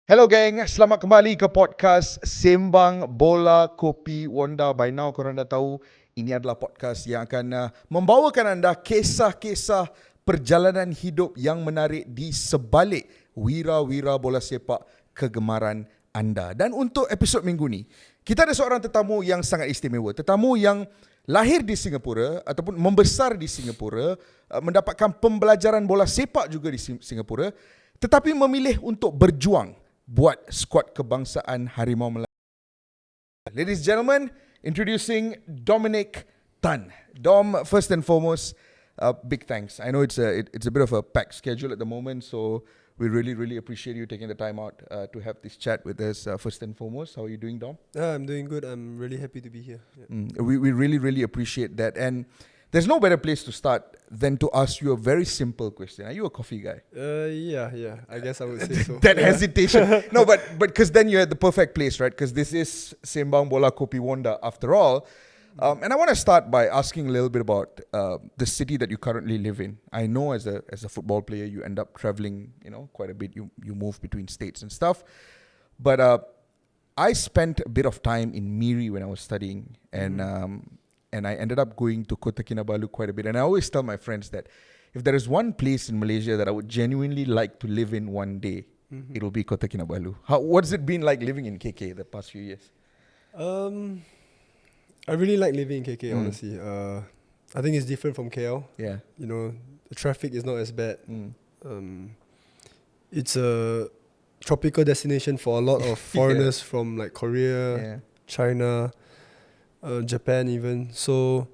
Hello gang, selamat kembali ke podcast Sembang Bola Kopi Wonda. By now korang dah tahu ini adalah podcast yang akan membawakan anda kisah-kisah perjalanan hidup yang menarik di sebalik wira-wira bola sepak kegemaran anda. Dan untuk episod minggu ni, kita ada seorang tetamu yang sangat istimewa. Tetamu yang lahir di Singapura ataupun membesar di Singapura, mendapatkan pembelajaran bola sepak juga di Singapura, tetapi memilih untuk berjuang buat skuad kebangsaan Harimau Malaya. Ladies and gentlemen, introducing Dominic Tan. Dom, first and foremost, big thanks. I know it's a bit of a packed schedule at the moment, so we really appreciate you taking the time out to have this chat with us. First and foremost, how are you doing, Dom? I'm doing good. I'm really happy to be here. Yeah. We really appreciate that. And there's no better place to start than to ask you a very simple question. Are you a coffee guy? Yeah. I guess I would say so. That hesitation. No, but because then you're at the perfect place, right? Because this is Sembang Bola Kopi Wonda after all. And I want to start by asking a little bit about the city that you currently live in. I know as a football player, you end up traveling, quite a bit. You move between states and stuff. But I spent a bit of time in Miri when I was studying, and I ended up going to Kota Kinabalu quite a bit. And I always tell my friends that if there is one place in Malaysia that I would genuinely like to live in one day, it'll be Kota Kinabalu. What's it been like living in KK the past few years? I really like living in KK, honestly. I think it's different from KL. Yeah. The traffic is not as bad. It's a tropical destination for a lot of foreigners from like Korea, China, Japan even. So,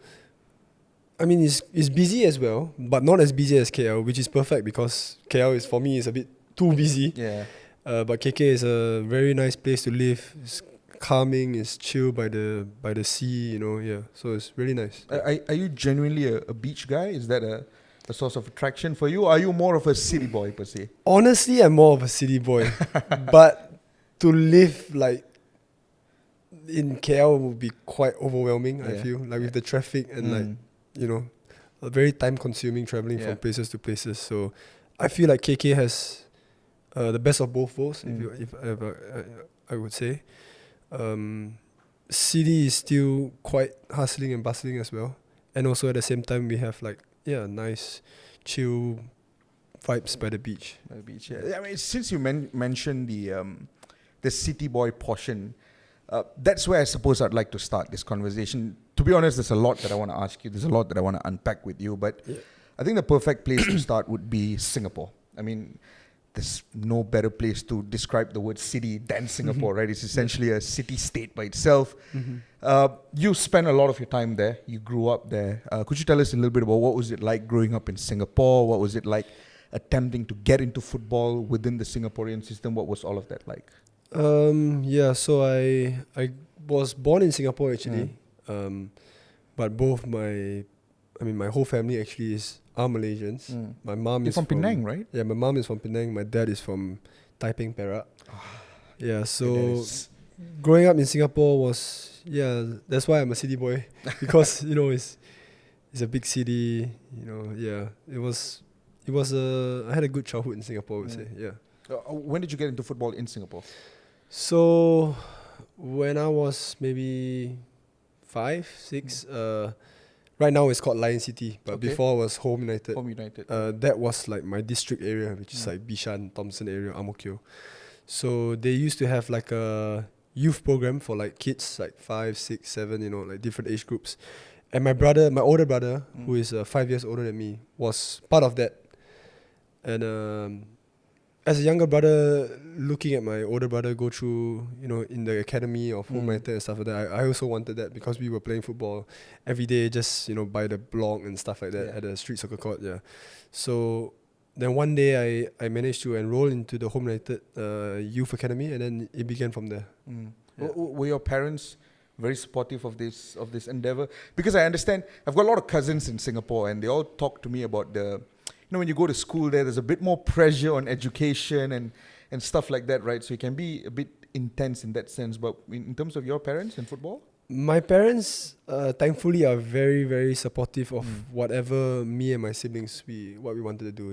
I mean, it's busy as well, but not as busy as KL, which is perfect because KL is, for me, is a bit too busy. Yeah. But KK is a very nice place to live. It's calming, it's chill by the sea, So it's really nice. Are you genuinely a beach guy? Is that a source of attraction for you? Or are you more of a city boy per se? Honestly, I'm more of a city boy. But to live like in KL would be quite overwhelming, I feel. Like with the traffic and a very time consuming traveling from places to places. So I feel like KK has the best of both worlds, if I would say. City is still quite hustling and bustling as well. And also at the same time we have nice chill vibes by the beach. By the beach, yeah. I mean, since you mentioned the city boy portion, that's where I suppose I'd like to start this conversation. To be honest, there's a lot that I want to ask you. There's a lot that I want to unpack with you. But I think the perfect place to start would be Singapore. I mean, there's no better place to describe the word city than Singapore, right? It's essentially a city-state by itself. You spent a lot of your time there. You grew up there. Could you tell us a little bit about what was it like growing up in Singapore? What was it like attempting to get into football within the Singaporean system? What was all of that like? So I was born in Singapore actually, but my whole family actually are Malaysians. My mom is from Penang, right? Yeah, my mom is from Penang. My dad is from Taiping, Perak. So growing up in Singapore was that's why I'm a city boy because it's a big city. It was I had a good childhood in Singapore, I would say. When did you get into football in Singapore? So when I was maybe 5, 6, right now it's called Lion City, but before it was Home United. Home United. That was like my district area, which is like Bishan, Thomson area, Ang Mo Kio. So they used to have like a youth program for like kids like 5, 6, 7, like different age groups. And my older brother, who is 5 years older than me, was part of that. And as a younger brother, looking at my older brother go through, in the academy of Home United and stuff like that, I also wanted that because we were playing football every day, just, by the block and stuff like that at the street soccer court, So then one day I managed to enroll into the Home United youth academy, and then it began from there. Were your parents very supportive of this endeavor? Because I understand, I've got a lot of cousins in Singapore, and they all talk to me about when you go to school there's a bit more pressure on education and stuff like that, right? So it can be a bit intense in that sense. But in terms of your parents in football? My parents, thankfully, are very, very supportive of whatever me and my siblings, what we wanted to do,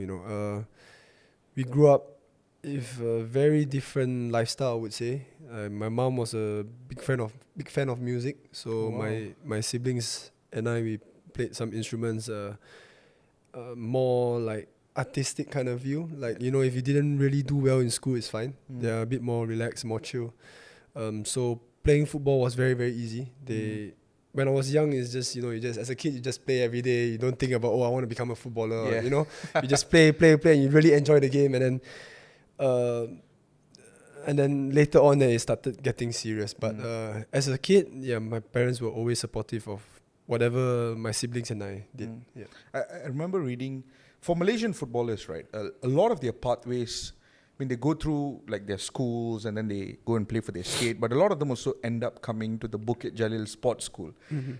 We grew up If a very different lifestyle, I would say. My mom was a big fan of music, so Oh, wow. my siblings and I, we played some instruments. More like artistic kind of view. Like, you know, if you didn't really do well in school, it's fine. They're a bit more relaxed, more chill. So playing football was very, very easy. When I was young, it's just, you know, you just, as a kid, you just play every day. You don't think about, oh, I want to become a footballer. Or, Yeah. you know, you just play, and you really enjoy the game. And then later on, it started getting serious. But as a kid, yeah, my parents were always supportive of whatever my siblings and I did. Yeah. I remember reading, for Malaysian footballers, right, a lot of their pathways, I mean, they go through like their schools and then they go and play for their state, but a lot of them also end up coming to the Bukit Jalil Sports School.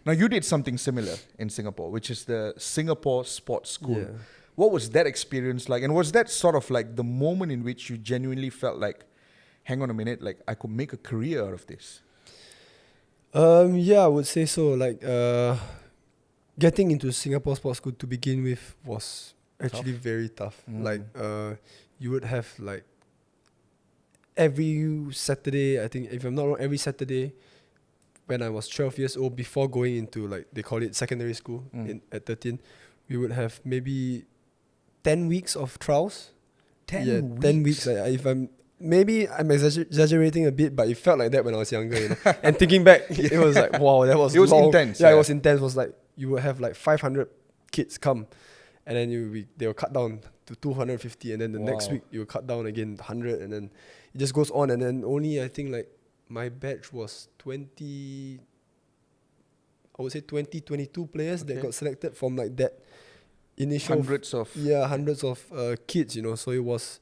Now, you did something similar in Singapore, which is the Singapore Sports School. Yeah. What was that experience like? And was that sort of like the moment in which you genuinely felt like, hang on a minute, like I could make a career out of this? Yeah, I would say so. Like, getting into Singapore Sports School to begin with was actually very tough. Like, you would have like every Saturday, I think, if I'm not wrong, every Saturday when I was 12 years old, before going into, like, they call it secondary school at 13, we would have maybe 10 weeks of trials. 10 10 weeks. Maybe I'm exaggerating a bit, but it felt like that when I was younger, you know. And thinking back, it was like, wow, that was It was long. intense, Yeah, yeah. it was intense. It was like you would have like 500 kids come, and then they will cut down to 250, and then the next Wow. week you will cut down again 100, and then it just goes on. And then only, I think, like my batch was 20, I would say 22 players that Okay. got selected from like that initial Hundreds of... hundreds of kids, you know. So it was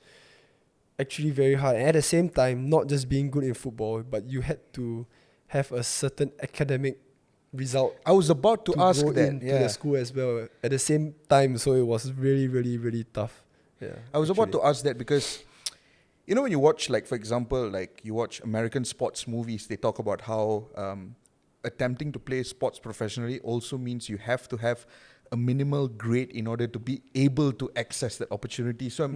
actually very hard. And at the same time, not just being good in football, but you had to have a certain academic result I was about to ask go that. into Yeah. the school as well at the same time. So it was really, really, really tough. Yeah. I was about actually. to ask that because, you know, when you watch, like, for example, like you watch American sports movies, they talk about how attempting to play sports professionally also means you have to have a minimal grade in order to be able to access that opportunity. So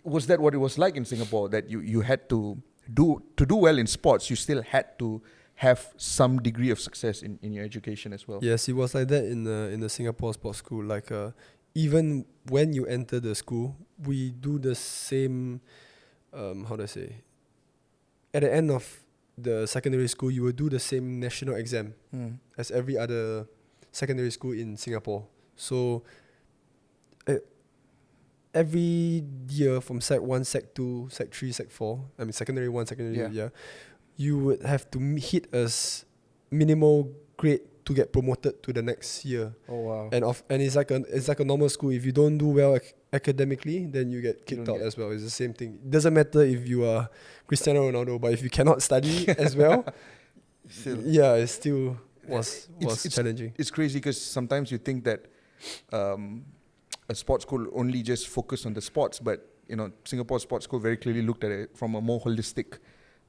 was that what it was like in Singapore, that you had to do well in sports, you still had to have some degree of success in your education as well? Yes, it was like that in the Singapore Sports School. Like, even when you enter the school, we do the same. How do I say? At the end of the secondary school, you will do the same national exam as every other secondary school in Singapore. So every year from Sec 1, Sec 2, Sec 3, Sec 4, I mean secondary 1, secondary Yeah. 2, yeah, you would have to hit a minimal grade to get promoted to the next year. Oh, wow. And it's like a normal school. If you don't do well academically, then you get kicked don't out get- as well. It's the same thing. It doesn't matter if you are Cristiano Ronaldo, but if you cannot study as well, Still. yeah, it still was It's- challenging. It's crazy because sometimes you think that a sports school only just focus on the sports, but you know, Singapore Sports School very clearly looked at it from a more holistic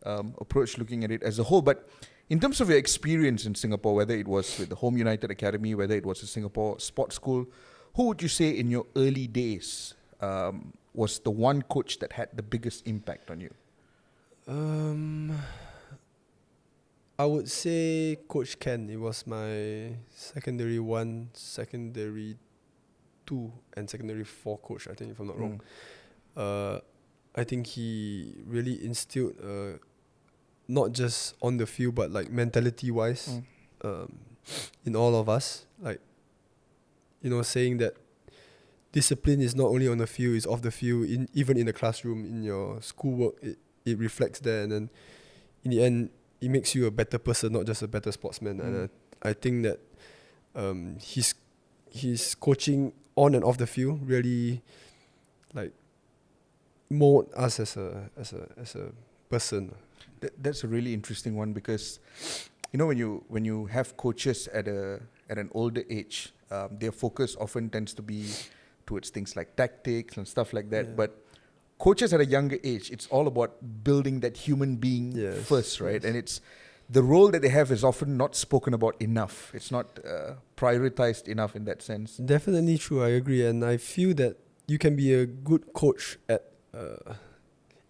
approach, looking at it as a whole. But in terms of your experience in Singapore, whether it was with the Home United Academy, whether it was a Singapore Sports School, who would you say in your early days was the one coach that had the biggest impact on you? I would say Coach Ken. It was my secondary 1, secondary 2, and secondary 4 coach, I think, if I'm not wrong. I think he really instilled not just on the field, but like mentality wise, in all of us. Like, you know, saying that discipline is not only on the field, it's off the field, even in the classroom, in your schoolwork, it reflects there. And then in the end, it makes you a better person, not just a better sportsman. And I think that his coaching on and off the field really like mold us as a person. That's a really interesting one because, you know, when you have coaches at an older age, their focus often tends to be towards things like tactics and stuff like that. Yeah. But coaches at a younger age, it's all about building that human being Yes, first, right? yes. And it's the role that they have is often not spoken about enough. It's not prioritized enough in that sense. Definitely true, I agree. And I feel that you can be a good coach at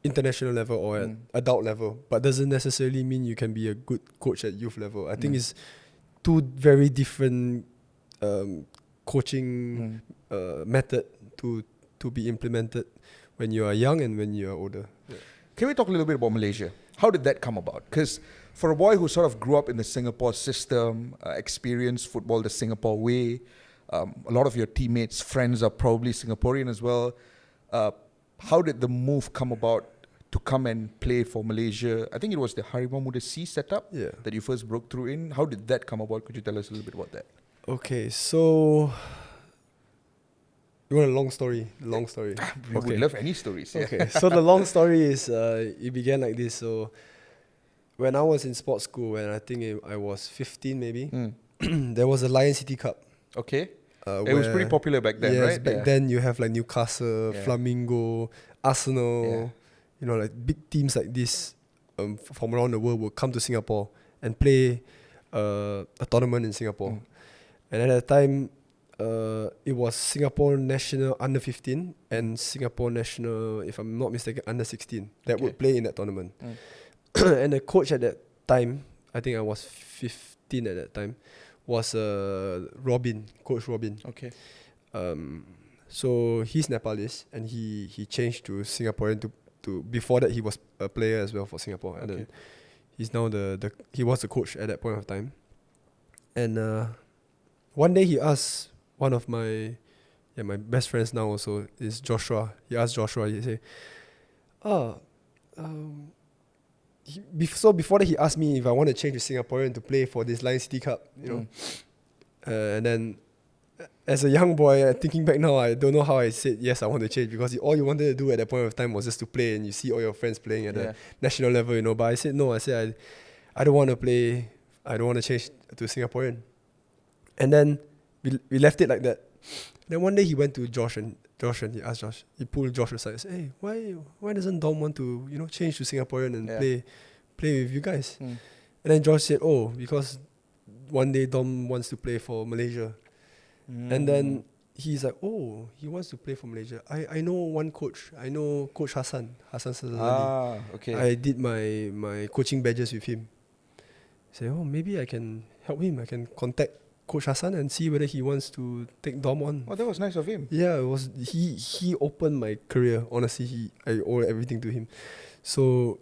international level or at adult level, but doesn't necessarily mean you can be a good coach at youth level. I think it's two very different coaching method to be implemented when you are young and when you are older. Yeah. Can we talk a little bit about Malaysia? How did that come about? Because for a boy who sort of grew up in the Singapore system, experienced football the Singapore way, a lot of your teammates, friends are probably Singaporean as well. How did the move come about to come and play for Malaysia? I think it was the Harimau Muda C setup that you first broke through in. How did that come about? Could you tell us a little bit about that? Okay, so you want a long story? Long story. We would love any stories. Yeah. Okay, so the long story is it began like this. So when I was in sports school, when I think I was 15 maybe, there was a Lion City Cup. Okay. It was pretty popular back then, right? Back then you have like Newcastle, Flamingo, Arsenal, you know, like big teams like this from around the world will come to Singapore and play a tournament in Singapore. And at that time, it was Singapore National Under 15 and Singapore National, if I'm not mistaken, Under 16 that would play in that tournament. And the coach at that time, I think I was 15 at that time, was Coach Robin. Okay. So he's Nepalese and he changed to Singaporean to before that he was a player as well for Singapore. And then he's now he was the coach at that point of time. And one day he asked one of my best friends now also is Joshua. He asked Joshua, he said, so before that he asked me if I want to change to Singaporean to play for this Lion City Cup, you know. And then as a young boy, thinking back now, I don't know how I said yes, I want to change, because all you wanted to do at that point of time was just to play, and you see all your friends playing at the national level, you know. But I said no, I said I don't want to play, I don't want to change to Singaporean. And then we left it like that. Then one day he went to Josh and he asked Josh, he pulled Josh aside and said, hey, why doesn't Dom want to, you know, change to Singaporean and play with you guys? And then Josh said, oh, because one day Dom wants to play for Malaysia. And then he's like, oh, he wants to play for Malaysia. I know one coach. I know Coach Hassan Sazali. Okay. I did my coaching badges with him. He said, oh, maybe I can help him. I can contact Coach Hassan and see whether he wants to take Dom on. Oh, that was nice of him. Yeah, it was. He opened my career. Honestly, I owe everything to him. So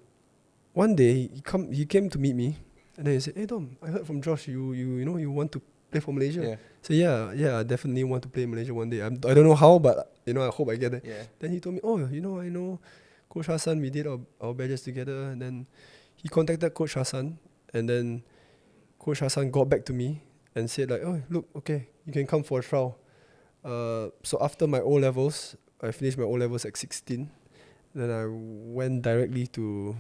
one day he came to meet me, and then he said, hey Dom, I heard from Josh you know you want to play for Malaysia. So yeah, I definitely want to play in Malaysia one day. I don't know how, but you know, I hope I get it. Then he told me, oh, you know, I know Coach Hassan. We did our badges together, and then he contacted Coach Hassan, and then Coach Hassan got back to me and said like, oh, look, okay, you can come for a trial. So after my O-levels, I finished my O-levels at 16. Then I went directly to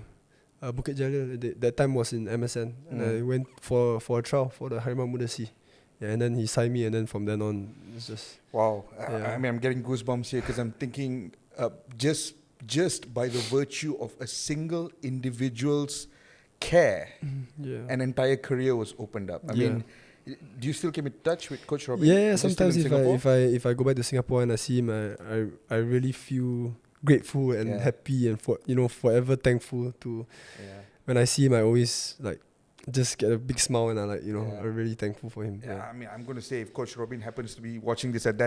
Bukit Jalil. That time was in MSN. And I went for a trial for the Harimau Muda C. Yeah, and then he signed me, and then from then on, it's just... Wow. I mean, I'm getting goosebumps here because I'm thinking just by the virtue of a single individual's care, an entire career was opened up. I mean... Do you still keep in touch with Coach Robin? Yeah. Sometimes if I go back to Singapore and I see him, I really feel grateful and happy and forever thankful to. When I see him, I always like just get a big smile and I'm really thankful for him. I mean, I'm going to say if Coach Robin happens to be watching this at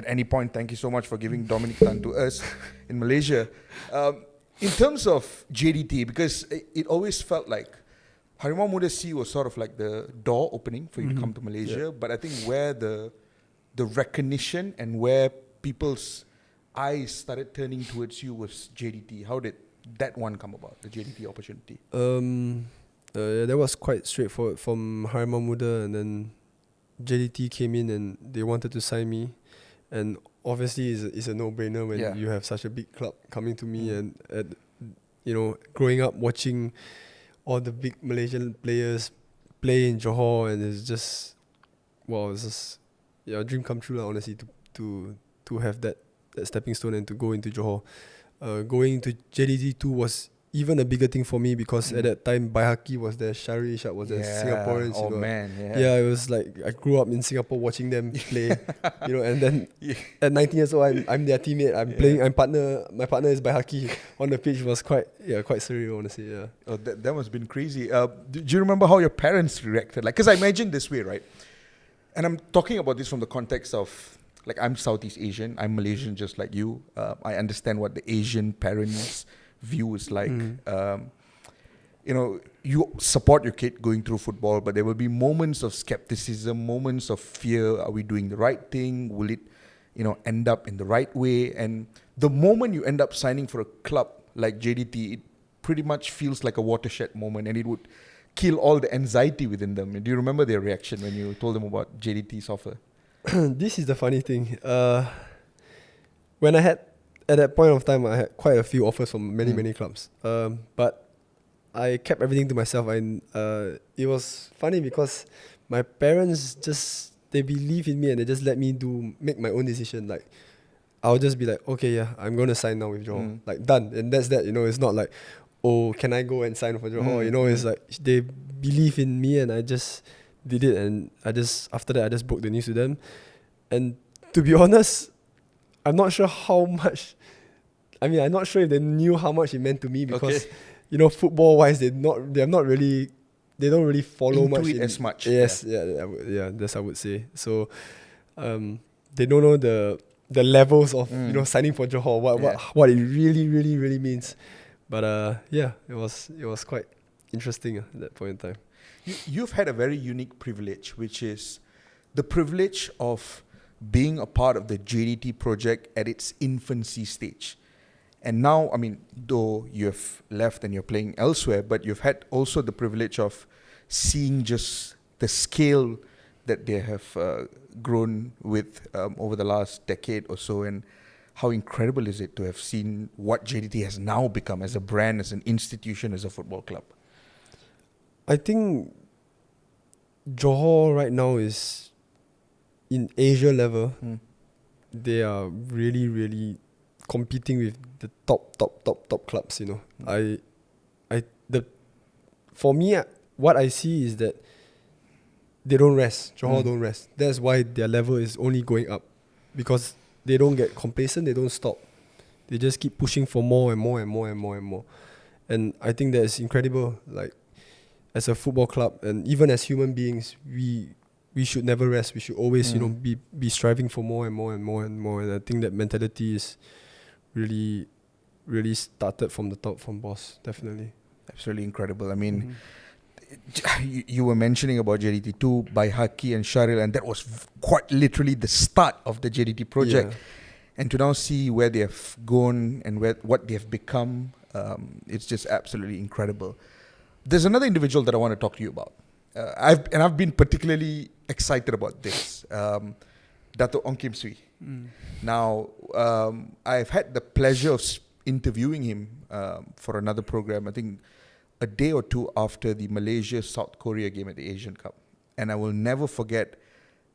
any point, thank you so much for giving Dominic Tan to us in Malaysia. In terms of JDT, because it always felt like Harimau Muda C was sort of like the door opening for you to come to Malaysia, but I think where the recognition and where people's eyes started turning towards you was JDT. How did that one come about, the JDT opportunity? That was quite straightforward from Harimau Muda, and then JDT came in and they wanted to sign me, and obviously it's a no-brainer when you have such a big club coming to me, and growing up watching all the big Malaysian players play in Johor, and it's just a dream come true, honestly, to have that stepping stone and to go into Johor. Going to JDT2 was even a bigger thing for me because at that time Baihaki was there, Shari Ishak was there, Singaporeans. Oh you know. man, Yeah, it was like I grew up in Singapore watching them play, you know, and then at 19 years old, I'm their teammate. I'm playing. My partner is Baihaki on the pitch. Was quite surreal, honestly. Yeah. Oh, that must have been crazy. Do you remember how your parents reacted? Like, because I imagine this way, right? And I'm talking about this from the context of, like, I'm Southeast Asian. I'm Malaysian, just like you. I understand what the Asian parents' view is like. You know, you support your kid going through football, but there will be moments of skepticism, moments of fear. Are we doing the right thing? Will it, you know, end up in the right way? And the moment you end up signing for a club like JDT, it pretty much feels like a watershed moment, and it would kill all the anxiety within them. Do you remember their reaction when you told them about JDT's offer? This is the funny thing. When I had, at that point of time, I had quite a few offers from many clubs. But I kept everything to myself. And it was funny because my parents they believe in me and they just let me make my own decision. Like, I'll just be like, okay, yeah, I'm going to sign now with Johor. Like, done. And that's that, you know. It's not like, oh, can I go and sign for Johor? You know, it's like they believe in me and I just did it. And after that, I just broke the news to them. And to be honest, I'm not sure how much. I mean, I'm not sure if they knew how much it meant to me because, you know, football-wise, they don't really follow Into much it as much. Yes, that's I would say. So, they don't know the levels of you know, signing for Johor, what it really means. But it was quite interesting at that point in time. You've had a very unique privilege, which is the privilege of being a part of the JDT project at its infancy stage. And now, I mean, though you have left and you're playing elsewhere, but you've had also the privilege of seeing just the scale that they have grown with over the last decade or so. And how incredible is it to have seen what JDT has now become as a brand, as an institution, as a football club? I think Johor right now is, in Asia level, they are really competing with the top clubs, you know. For me, what I see is that they don't rest. Johor don't rest. That's why their level is only going up, because they don't get complacent. They don't stop. They just keep pushing for more and more. And I think that is incredible. Like, as a football club and even as human beings, we should never rest. We should always, you know, be striving for more and more. And I think that mentality is really started from the top, from boss, definitely. Absolutely incredible. I mean, you were mentioning about JDT2 by Haki and Sharil, and that was quite literally the start of the JDT project. Yeah. And to now see where they have gone and what they have become, it's just absolutely incredible. There's another individual that I want to talk to you about. I've been particularly excited about this. Dato' Onim Sui. Now, I've had the pleasure of interviewing him for another program, I think a day or two after the Malaysia-South Korea game at the Asian Cup. And I will never forget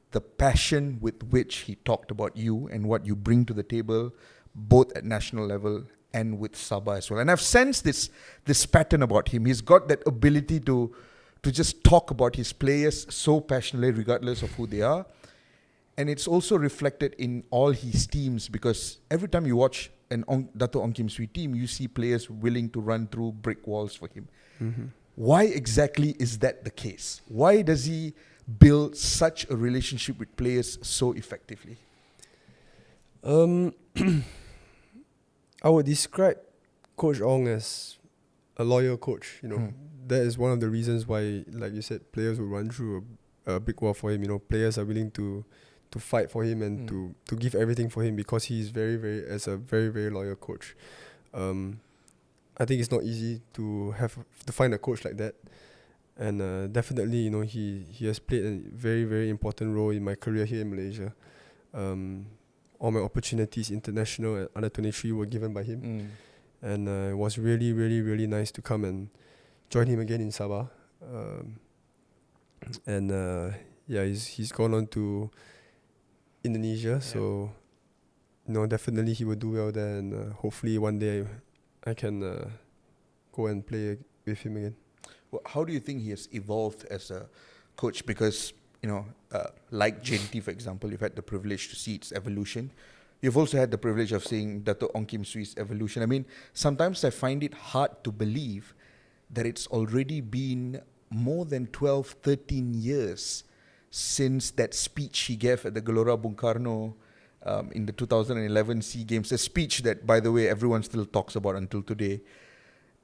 the passion with which he talked about you and what you bring to the table, both at national level and with Sabah as well. And I've sensed this pattern about him. He's got that ability to just talk about his players so passionately, regardless of who they are. And it's also reflected in all his teams, because every time you watch an Dato' Onim Sui team, you see players willing to run through brick walls for him. Why exactly is that the case? Why does he build such a relationship with players so effectively? I would describe Coach Ong as a loyal coach. You know, that is one of the reasons why, like you said, players will run through a big wall for him. You know, players are willing to fight for him and to give everything for him, because he's very loyal coach. I think it's not easy to find a coach like that, and definitely, you know, he has played a very important role in my career here in Malaysia. All my opportunities, international and under 23, were given by him, and it was really nice to come and join him again in Sabah. He's gone on to Indonesia, so you know, definitely he will do well there, and hopefully one day I can go and play with him again. Well, how do you think he has evolved as a coach? Because, like JNT, for example, you've had the privilege to see its evolution. You've also had the privilege of seeing Dato' Ong Kim Sui's evolution. I mean, sometimes I find it hard to believe that it's already been more than 12, 13 years since that speech he gave at the Gelora Bung Karno in the 2011 SEA Games. A speech that, by the way, everyone still talks about until today.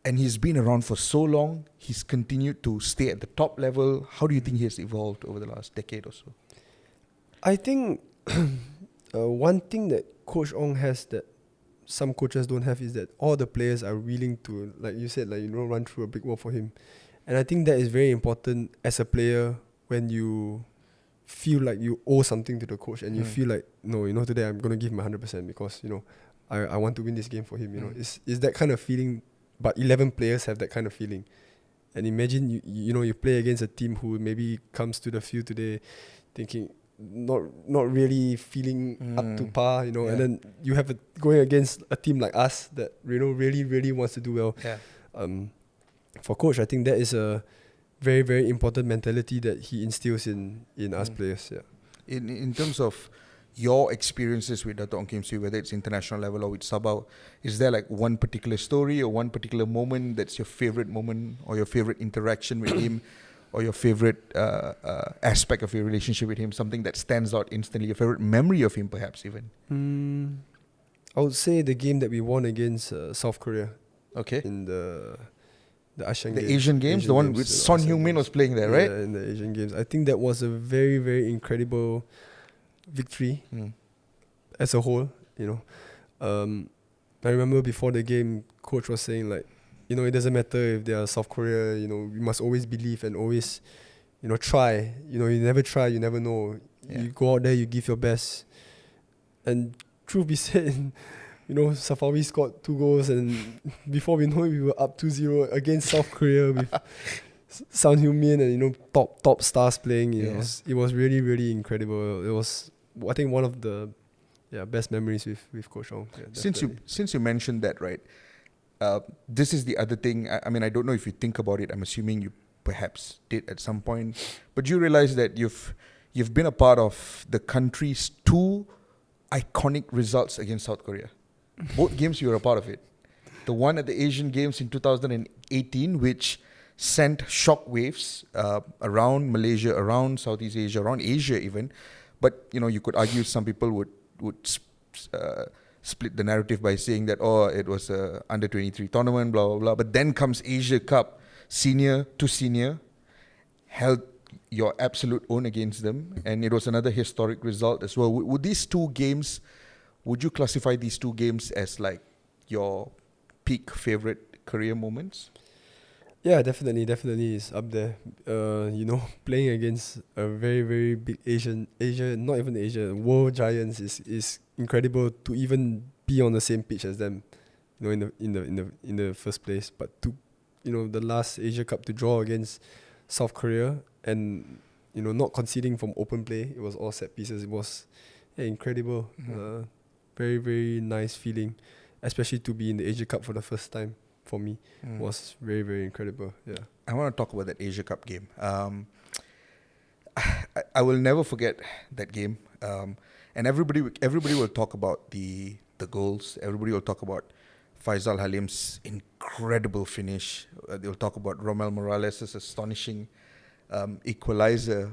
And he's been around for so long. He's continued to stay at the top level. How do you think he has evolved over the last decade or so? I think one thing that Coach Ong has that some coaches don't have is that all the players are willing to, like you said, run through a brick wall for him. And I think that is very important as a player when you feel like you owe something to the coach and you feel like, no, today I'm going to give him 100% because, I want to win this game for him. It's that kind of feeling, but 11 players have that kind of feeling. And imagine, you play against a team who maybe comes to the field today thinking, not really feeling up to par, and then you have going against a team like us that really wants to do well. For coach, I think that is a very, very important mentality that he instills in us players. In terms of your experiences with Dato' Ong Kim Sui, whether it's international level or with Sabah, is there like one particular story or one particular moment that's your favorite moment or your favorite interaction with him? Or your favorite aspect of your relationship with him, something that stands out instantly, your favorite memory of him perhaps even? I would say the game that we won against South Korea. Okay. In the Asian Games. The Asian Games, the one with Son Heung-min was playing there, right? Yeah, in the Asian Games. I think that was a very, very incredible victory as a whole, I remember before the game, coach was saying like, it doesn't matter if they are South Korea, we must always believe and always, try. You never try, you never know. Yeah. You go out there, you give your best. And truth be said, Safawi scored 2 goals and before we know it, we were up 2-0 against South Korea with Son Heung-min and, top stars playing. It was really, really incredible. It was, I think, one of the best memories with Coach Ong. Yeah, since you mentioned that, right? This is the other thing. I mean, I don't know if you think about it. I'm assuming you perhaps did at some point. But you realize that you've been a part of the country's 2 iconic results against South Korea. Both games you were a part of it. The one at the Asian Games in 2018, which sent shockwaves around Malaysia, around Southeast Asia, around Asia even. But, you could argue some people would split the narrative by saying that, it was a under-23 tournament, blah, blah, blah. But then comes Asia Cup, senior to senior, held your absolute own against them. And it was another historic result as well. Would these 2 games, would you classify these 2 games as like your peak favorite career moments? Yeah, definitely is up there. Playing against a very, very big Asia, not even Asia, world giants is incredible to even be on the same pitch as them, in the first place. But to, the last Asia Cup to draw against South Korea and not conceding from open play, it was all set pieces. It was incredible, very, very nice feeling, especially to be in the Asia Cup for the first time. For me, was very, very incredible. Yeah, I want to talk about that Asia Cup game. I will never forget that game. And everybody will talk about the goals. Everybody will talk about Faisal Halim's incredible finish. They'll talk about Romel Morales' astonishing equalizer.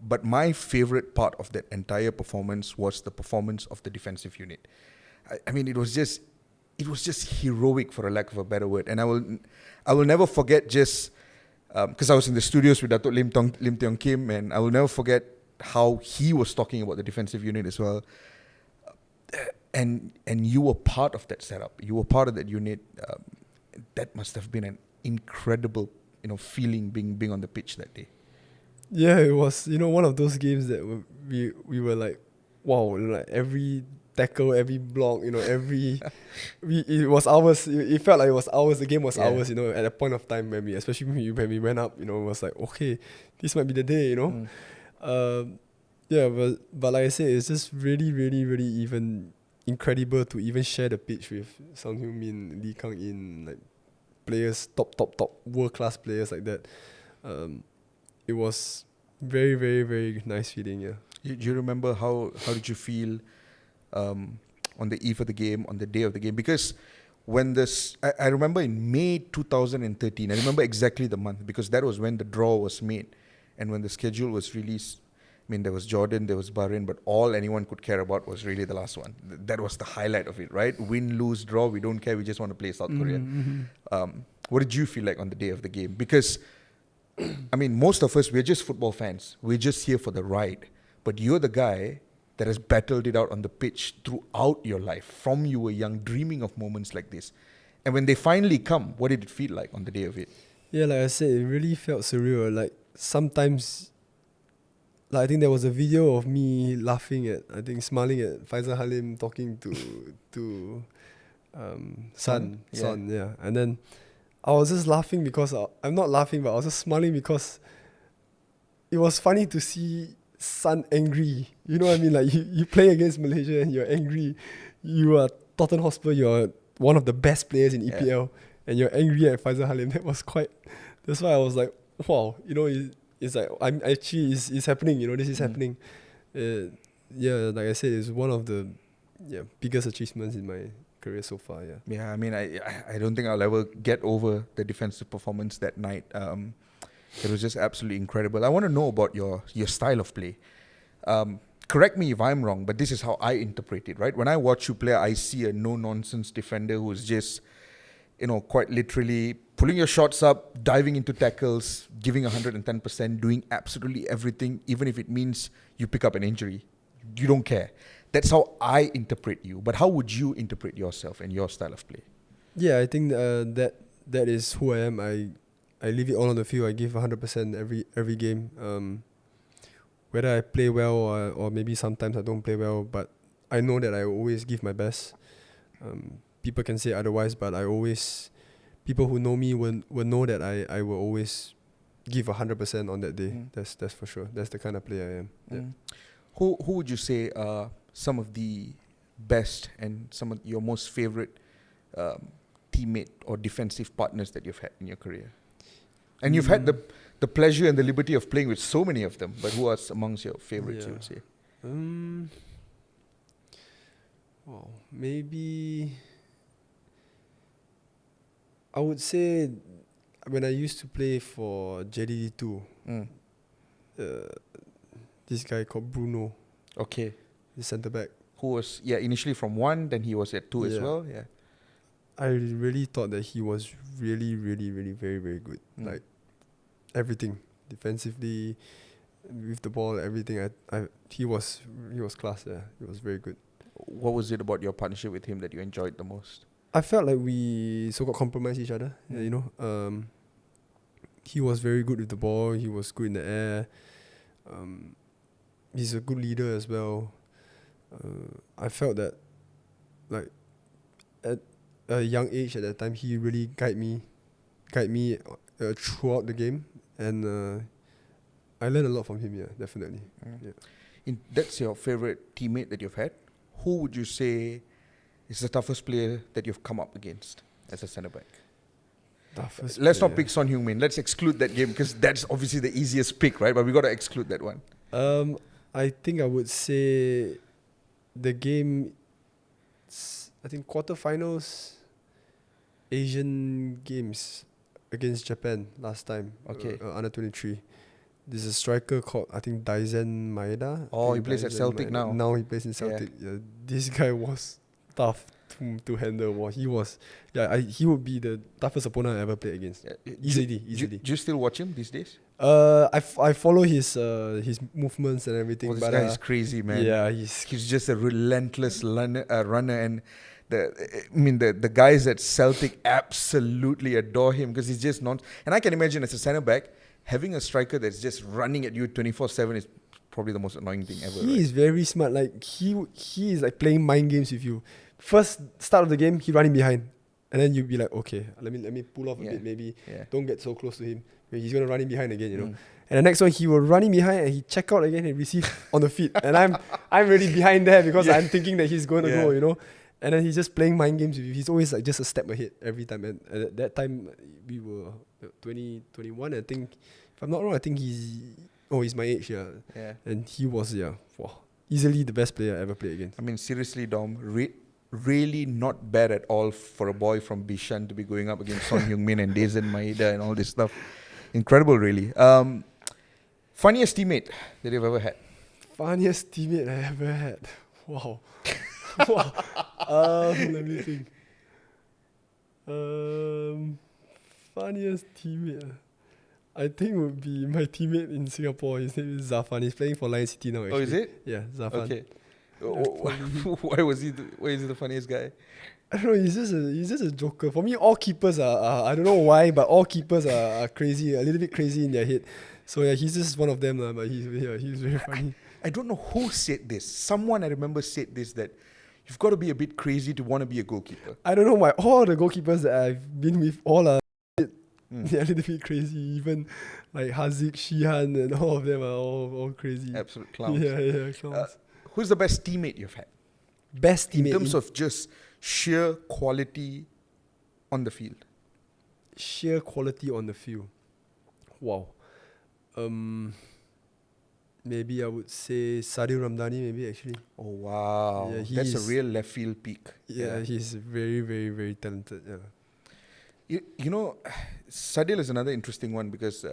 But my favorite part of that entire performance was the performance of the defensive unit. I mean, it was just heroic, for a lack of a better word. And I will never forget, just because I was in the studios with Dato' Lim Tiong Kim, and I will never forget how he was talking about the defensive unit as well. And you were part of that setup. You were part of that unit. That must have been an incredible, feeling being on the pitch that day. Yeah, it was, one of those games that we were like, wow, like every tackle, every block, it was ours. It felt like it was ours. The game was ours, at a point of time especially when we went up, it was like, okay, this might be the day, but like I said, it's just really, really, really even incredible to even share the pitch with Son Heung-min, Lee Kang-in, like players, top world class players like that. It was very, very, very nice feeling. Yeah. Do you remember how did you feel on the eve of the game, on the day of the game? Because when I remember in May 2013, I remember exactly the month because that was when the draw was made and when the schedule was released. I mean, there was Jordan, there was Bahrain, but all anyone could care about was really the last one. That was the highlight of it, right? Win, lose, draw, we don't care. We just want to play South Korea. What did you feel like on the day of the game? Because, I mean, most of us, we're just football fans. We're just here for the ride. But you're the guy that has battled it out on the pitch throughout your life, from you were young, dreaming of moments like this. And when they finally come, what did it feel like on the day of it? Yeah, like I said, it really felt surreal. Like sometimes, like I think there was a video of me smiling at Faisal Halim talking to Son, yeah. And then I was just laughing because I'm not laughing, but I was just smiling because it was funny to see Son angry. You know what I mean? Like you play against Malaysia and you're angry. You are Tonton Hotspur, you're one of the best players in EPL, and you're angry at Faisal Halim. That's why I was like, wow, you know, it's like I'm actually it's happening. You know, this is happening. Yeah, like I said, it's one of the biggest achievements in my career so far. Yeah. Yeah, I mean, I don't think I'll ever get over the defensive performance that night. It was just absolutely incredible. I want to know about your style of play. Correct me if I'm wrong, but this is how I interpret it, right? When I watch you play, I see a no-nonsense defender who's just, you know, quite literally pulling your shots up, diving into tackles, giving 110%, doing absolutely everything, even if it means you pick up an injury. You don't care. That's how I interpret you. But how would you interpret yourself and your style of play? Yeah, I think that is who I am. I leave it all on the field. I give 100% every game. Whether I play well or maybe sometimes I don't play well, but I know that I always give my best. People can say otherwise, but people who know me will know that I will always give 100% on that day. That's for sure. That's the kind of player I am. Yeah. Who would you say are some of the best and some of your most favorite teammate or defensive partners that you've had in your career? And you've had the pleasure and the liberty of playing with so many of them, but who are amongst your favorites, you would say? Well, maybe I would say when I used to play for JDD2, this guy called Bruno. Okay. The centre back. Who was initially from 1, then he was at 2 as well. Yeah. I really thought that he was really, really, really very, very good. Like everything, defensively, with the ball, everything. He was class. Yeah, he was very good. What was it about your partnership with him that you enjoyed the most? I felt like we so-called compromised each other. Yeah, you know, he was very good with the ball. He was good in the air. He's a good leader as well. I felt that, like, at a young age at that time, he really guide me throughout the game, and I learned a lot from him. Yeah, definitely. Yeah. That's your favorite teammate that you've had. Who would you say is the toughest player that you've come up against as a centre back? Let's not pick Son Heung-min. Let's exclude that game because that's obviously the easiest pick, right? But we got to exclude that one. I think I would say the game. I think quarterfinals, Asian Games against Japan last time. Okay. Under 23. There's a striker called, I think, Daizen Maeda. Oh, he plays at Celtic now. Now he plays in Celtic. Yeah. This guy was tough to handle. He would be the toughest opponent I ever played against. Yeah. Easily. Do you still watch him these days? I follow his movements and everything. This guy is crazy, man. Yeah, he's just a relentless runner, and the guys at Celtic absolutely adore him because he's just not. And I can imagine as a centre back, having a striker that's just running at you 24/7 is probably the most annoying thing ever. He is very smart. Like he is like playing mind games with you. First start of the game, he running behind, and then you'll be like, okay, let me pull off a bit, maybe. Yeah. Don't get so close to him. He's gonna run in behind again, you know. And the next one, he will run in behind and he check out again and receive on the feet. And I'm really behind there because I'm thinking that he's going to go, you know. And then he's just playing mind games with you. He's always like just a step ahead every time. And at that time, we were 21. I think, if I'm not wrong, I think he's my age, yeah. Yeah. And he was, easily the best player I ever played against. I mean, seriously, Dom, really not bad at all for a boy from Bishan to be going up against Son Heung-min and Dezen Maeda and all this stuff. Incredible, really. Funniest teammate that you've ever had? Funniest teammate I ever had. Wow. Wow. Let me think. Funniest teammate. I think would be my teammate in Singapore. His name is Zafan. He's playing for Lion City now. Actually. Oh, is it? Yeah, Zafan. Okay. Why was he? Why is he the funniest guy? I don't know. He's just a joker. For me, all keepers are I don't know why, but all keepers are crazy, a little bit crazy in their head. So yeah, he's just one of them, but he's very funny. I don't know who said this. Someone I remember said this, that you've got to be a bit crazy to want to be a goalkeeper. I don't know why all the goalkeepers that I've been with all are they're a little bit crazy. Even like Haziq, Shihan, and all of them are all crazy. Absolute clowns. Yeah, clowns. Who's the best teammate you've had? Best teammate In terms of just sheer quality on the field. sheer quality on the field. Wow. Maybe I would say Sadil Ramdhani, maybe actually. Oh, wow. Yeah, That's a real left field peak. Yeah, he's very, very, very talented. Yeah. You know, Sadil is another interesting one because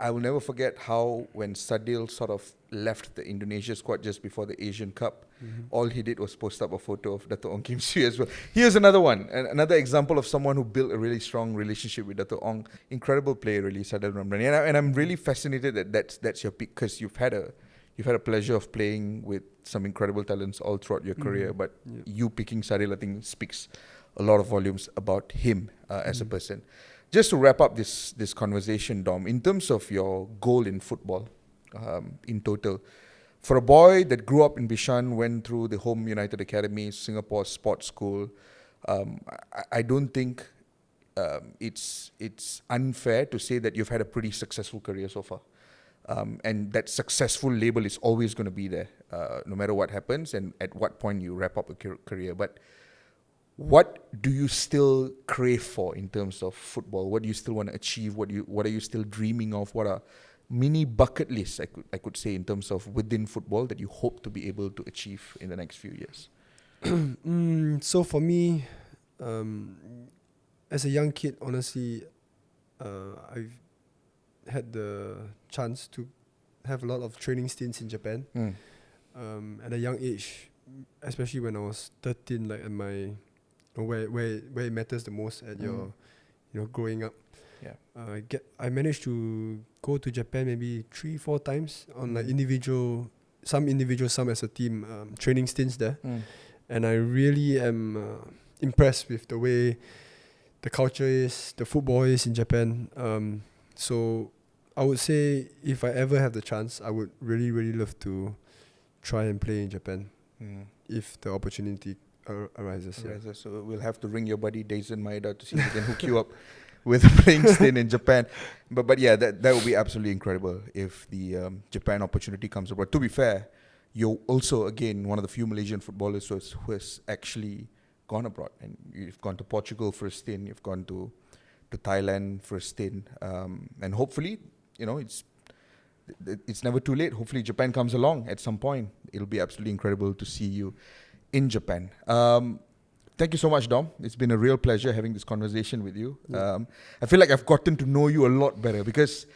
I will never forget how when Sadil sort of left the Indonesia squad just before the Asian Cup, all he did was post up a photo of Dato' Ong Kim Swee as well. Here's another one, another example of someone who built a really strong relationship with Dato' Ong. Incredible player, really, Sadil Ramdhani. And I'm really fascinated that that's your pick because you've had a pleasure of playing with some incredible talents all throughout your career. But you picking Sadil, I think, speaks a lot of volumes about him as a person. Just to wrap up this conversation, Dom, in terms of your goal in football, in total, for a boy that grew up in Bishan, went through the Home United Academy, Singapore Sports School, I don't think it's unfair to say that you've had a pretty successful career so far. And that successful label is always going to be there, no matter what happens and at what point you wrap up a career. But what do you still crave for in terms of football? What do you still want to achieve? What are you still dreaming of? What are mini bucket lists, I could say, in terms of within football that you hope to be able to achieve in the next few years? So for me, as a young kid, honestly, I've had the chance to have a lot of training stints in Japan at a young age, especially when I was 13, like at my where it matters the most at your growing up. Yeah. I managed to go to Japan maybe 3-4 times on like some as a team, training stints there. And I really am impressed with the way the culture is, the football is in Japan. So I would say if I ever have the chance, I would really, really love to try and play in Japan if the opportunity arises. So we'll have to ring your buddy Dezen Maeda to see if we can hook you up with a playing stint in Japan. But yeah, that would be absolutely incredible if the Japan opportunity comes about. To be fair, you're also, again, one of the few Malaysian footballers who has actually gone abroad. And you've gone to Portugal for a stint, you've gone to Thailand for a stint. And hopefully, it's never too late. Hopefully Japan comes along at some point. It'll be absolutely incredible to see you in Japan. Thank you so much, Dom. It's been a real pleasure having this conversation with you. I feel like I've gotten to know you a lot better because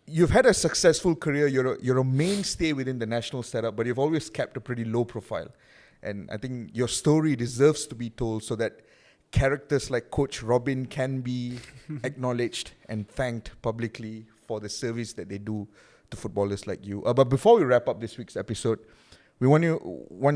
you've had a successful career. You're a mainstay within the national setup, but you've always kept a pretty low profile. And I think your story deserves to be told so that characters like Coach Robin can be acknowledged and thanked publicly for the service that they do to footballers like you. But before we wrap up this week's episode, we want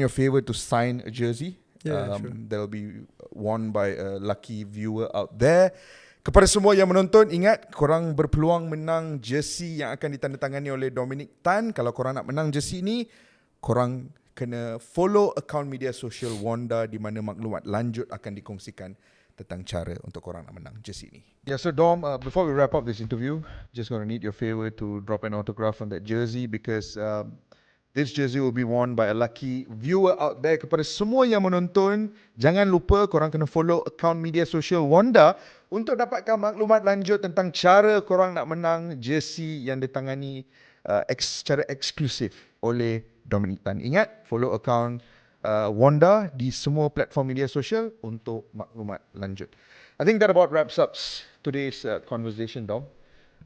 your favor to sign a jersey. Sure. That'll be worn by a lucky viewer out there. Kepada semua yang menonton, ingat korang berpeluang menang jersey yang akan ditandatangani oleh Dominic Tan. Kalau korang nak menang jersey ni, korang kena follow account media sosial Wonda di mana maklumat lanjut akan dikongsikan tentang cara untuk korang nak menang jersey ni. Yeah, so Dom, before we wrap up this interview, just going to need your favor to drop an autograph on that jersey because This jersey will be worn by a lucky viewer out there. Kepada semua yang menonton, jangan lupa korang kena follow akaun media sosial Wonda untuk dapatkan maklumat lanjut tentang cara korang nak menang jersey yang ditangani secara eksklusif oleh Dominic Tan. Ingat, follow akaun Wonda di semua platform media sosial untuk maklumat lanjut. I think that about wraps up today's conversation, Dom.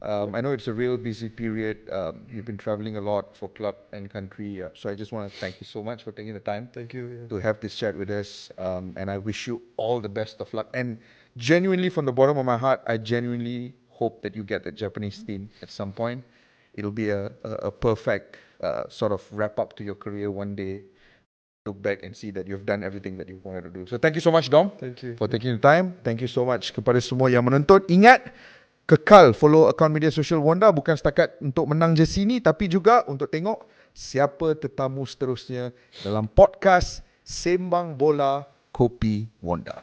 I know it's a real busy period. You've been traveling a lot for club and country. So I just want to thank you so much for taking the time Thank you. to have this chat with us. And I wish you all the best of luck. And genuinely, from the bottom of my heart, I genuinely hope that you get the Japanese team at some point. It'll be a perfect sort of wrap up to your career one day. Look back and see that you've done everything that you wanted to do. So thank you so much, Dom. Thank you. For taking the time. Thank you so much kepada semua yang menonton. Ingat, kekal follow akaun media sosial Wonda bukan setakat untuk menang jersey ni, tapi juga untuk tengok siapa tetamu seterusnya dalam podcast Sembang Bola Kopi Wonda.